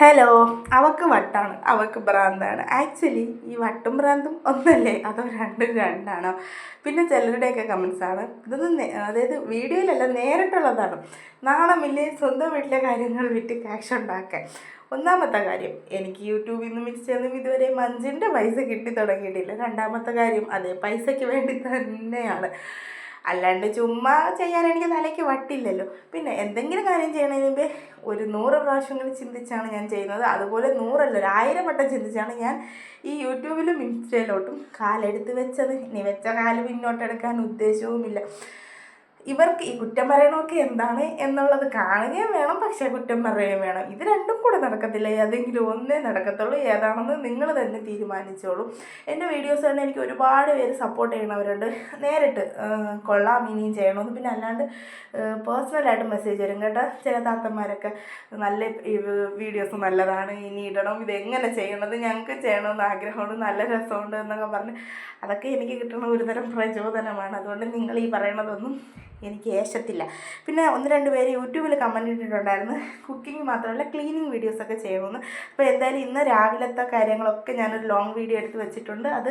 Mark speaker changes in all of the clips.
Speaker 1: Hello. അവൾക്ക് വട്ടാണ്, അവൾക്ക് ഭ്രാന്താണ്. ആക്ച്വലി ഈ വട്ടും ഭ്രാന്തും ഒന്നല്ലേ, അതോ രണ്ടും രണ്ടാണോ? പിന്നെ ചിലരുടെയൊക്കെ കമൻസാണ് ഇതൊന്നും അതായത് വീഡിയോയിലല്ല, നേരിട്ടുള്ളതാണ്. നാണമില്ലേ സ്വന്തം വീട്ടിലെ കാര്യങ്ങൾ വിറ്റ് ക്യാഷ് ഉണ്ടാക്കാൻ. ഒന്നാമത്തെ കാര്യം, എനിക്ക് യൂട്യൂബിൽ നിന്നും മിച്ചൊന്നും ഇതുവരെ മഞ്ചിൻ്റെ പൈസ കിട്ടി തുടങ്ങിയിട്ടില്ല. രണ്ടാമത്തെ കാര്യം, അതേ പൈസയ്ക്ക് വേണ്ടി തന്നെയാണ്, അല്ലാണ്ട് ചുമ്മാ ചെയ്യാൻ എനിക്ക് തലയ്ക്ക് വട്ടില്ലല്ലോ. പിന്നെ എന്തെങ്കിലും കാര്യം ചെയ്യണതിന് മുമ്പേ ഒരു 100 പ്രാവശ്യങ്ങൾ ചിന്തിച്ചാണ് ഞാൻ ചെയ്യുന്നത്. അതുപോലെ 100 അല്ല, 1000 വട്ടം ചിന്തിച്ചാണ് ഞാൻ ഈ യൂട്യൂബിലും ഇൻസ്റ്റയിലോട്ടും കാലെടുത്ത് വെച്ചത്. ഇനി വെച്ച കാല് പിന്നോട്ടെടുക്കാൻ ഉദ്ദേശവുമില്ല. ഇവർക്ക് ഈ കുറ്റം പറയണമൊക്കെ എന്താണ് എന്നുള്ളത് കാണുകയും വേണം, പക്ഷേ കുറ്റം പറയുകയും വേണം. ഇത് രണ്ടും കൂടെ നടക്കത്തില്ല, ഏതെങ്കിലും ഒന്നേ നടക്കത്തുള്ളൂ. ഏതാണെന്ന് നിങ്ങൾ തന്നെ തീരുമാനിച്ചോളൂ. എൻ്റെ വീഡിയോസ് തന്നെ എനിക്ക് ഒരുപാട് പേര് സപ്പോർട്ട് ചെയ്യണവരുണ്ട്. നേരിട്ട് കൊള്ളാം ഇനിയും ചെയ്യണമെന്ന്, പിന്നെ അല്ലാണ്ട് പേഴ്സണലായിട്ട് മെസ്സേജ് വരും കേട്ടോ. ചില താത്തന്മാരൊക്കെ നല്ല വീഡിയോസ് നല്ലതാണ്, ഇനി ഇടണം, ഇതെങ്ങനെ ചെയ്യണത്, ഞങ്ങൾക്ക് ചെയ്യണമെന്ന് ആഗ്രഹമുണ്ട്, നല്ല രസമുണ്ട് എന്നൊക്കെ പറഞ്ഞ് അതൊക്കെ എനിക്ക് കിട്ടുന്ന ഒരുതരം പ്രചോദനമാണ്. അതുകൊണ്ട് നിങ്ങൾ ഈ പറയണതൊന്നും എനിക്ക് ഏശത്തില്ല. പിന്നെ 1-2 പേര് യൂട്യൂബിൽ കമൻറ്റ് ഇട്ടിട്ടുണ്ടായിരുന്നു, കുക്കിംഗ് മാത്രമല്ല ക്ലീനിങ് വീഡിയോസൊക്കെ ചെയ്യണമെന്ന്. അപ്പോൾ എന്തായാലും ഇന്ന് രാവിലത്തെ കാര്യങ്ങളൊക്കെ ഞാനൊരു ലോങ് വീഡിയോ എടുത്ത് വെച്ചിട്ടുണ്ട്, അത്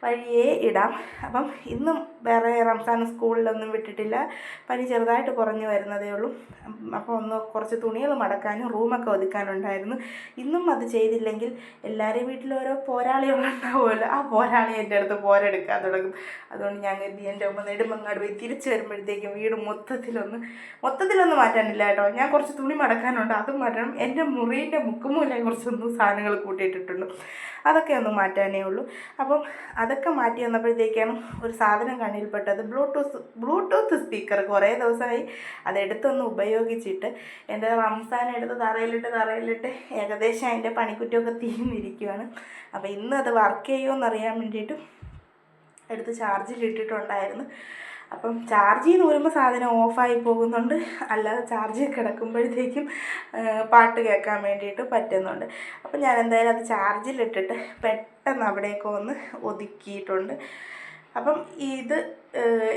Speaker 1: വഴിയേ ഇടാം. അപ്പം ഇന്നും വേറെ റംസാൻ സ്കൂളിലൊന്നും വിട്ടിട്ടില്ല, പനി ചെറുതായിട്ട് കുറഞ്ഞു വരുന്നതേ ഉള്ളൂ. അപ്പോൾ കുറച്ച് തുണികൾ മടക്കാനും റൂമൊക്കെ ഒതുക്കാനുണ്ടായിരുന്നു. ഇന്നും അത് ചെയ്തില്ലെങ്കിൽ എല്ലാവരെയും വീട്ടിൽ ഓരോ പോരാളികളുണ്ടാവുമല്ലോ, ആ പോരാളി എൻ്റെ അടുത്ത് പോരെടുക്കാൻ തുടങ്ങും. അതുകൊണ്ട് ഞാൻ കരുതി എൻ്റെ അമ്മ നെടുമങ്ങാട് പോയി തിരിച്ചു വരുമ്പോഴത്തേക്കും വീട് മൊത്തത്തിലൊന്നും മാറ്റാനില്ല കേട്ടോ. ഞാൻ കുറച്ച് തുണി മടക്കാനുണ്ട്, അതും മാറ്റണം. എൻ്റെ മുറീൻ്റെ മുക്കുമൂല കുറച്ചൊന്നും സാധനങ്ങൾ കൂട്ടിയിട്ടിട്ടുണ്ട്, അതൊക്കെ ഒന്ന് മാറ്റാനേ ഉള്ളൂ. അപ്പം അതൊക്കെ മാറ്റി വന്നപ്പോഴത്തേക്കാണ് ഒരു സാധനം കണ്ണിൽപ്പെട്ടത്. Bluetooth speaker. കുറേ ദിവസമായി അതെടുത്തൊന്ന് ഉപയോഗിച്ചിട്ട് എൻ്റെ റംസാൻ എടുത്ത് തറയിലിട്ട് ഏകദേശം അതിൻ്റെ പണിക്കുറ്റമൊക്കെ തീർന്നിരിക്കുകയാണ്. അപ്പോൾ ഇന്ന് അത് വർക്ക് ചെയ്യുമോയെന്നറിയാൻ വേണ്ടിയിട്ട് എടുത്ത് ചാർജിലിട്ടിട്ടുണ്ടായിരുന്നു. അപ്പം ചാർജ് ചെയ്ത് വരുമ്പോൾ സാധനം ഓഫായി പോകുന്നുണ്ട്, അല്ലാതെ ചാർജ് കിടക്കുമ്പോഴത്തേക്കും പാട്ട് കേൾക്കാൻ വേണ്ടിയിട്ട് പറ്റുന്നുണ്ട്. അപ്പം ഞാൻ എന്തായാലും അത് ചാർജിലിട്ടിട്ട് പെട്ടെന്ന് അവിടേക്ക് ഒന്ന് ഒതുക്കിയിട്ടുണ്ട്. അപ്പം ഇത്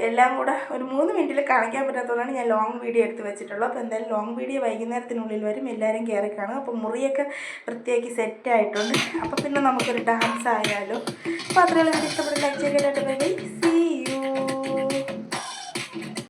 Speaker 1: എല്ലാം കൂടെ ഒരു 3 മിനിറ്റിൽ കാണിക്കാൻ പറ്റാത്തതുകൊണ്ടാണ് ഞാൻ ലോങ് വീഡിയോ എടുത്ത് വെച്ചിട്ടുള്ളത്. അപ്പോൾ എന്തായാലും ലോങ് വീഡിയോ വൈകുന്നേരത്തിനുള്ളിൽ വരും, എല്ലാവരും കയറി കാണും. അപ്പോൾ മുറിയൊക്കെ വൃത്തിയാക്കി സെറ്റായിട്ടുണ്ട്. അപ്പോൾ പിന്നെ നമുക്കൊരു ഡാൻസ് ആയാലോ. അപ്പോൾ അത്രയുള്ള വീഡിയോ ഇഷ്ടപ്പെട്ട ലൈക്ക് ചെയ്തിട്ട്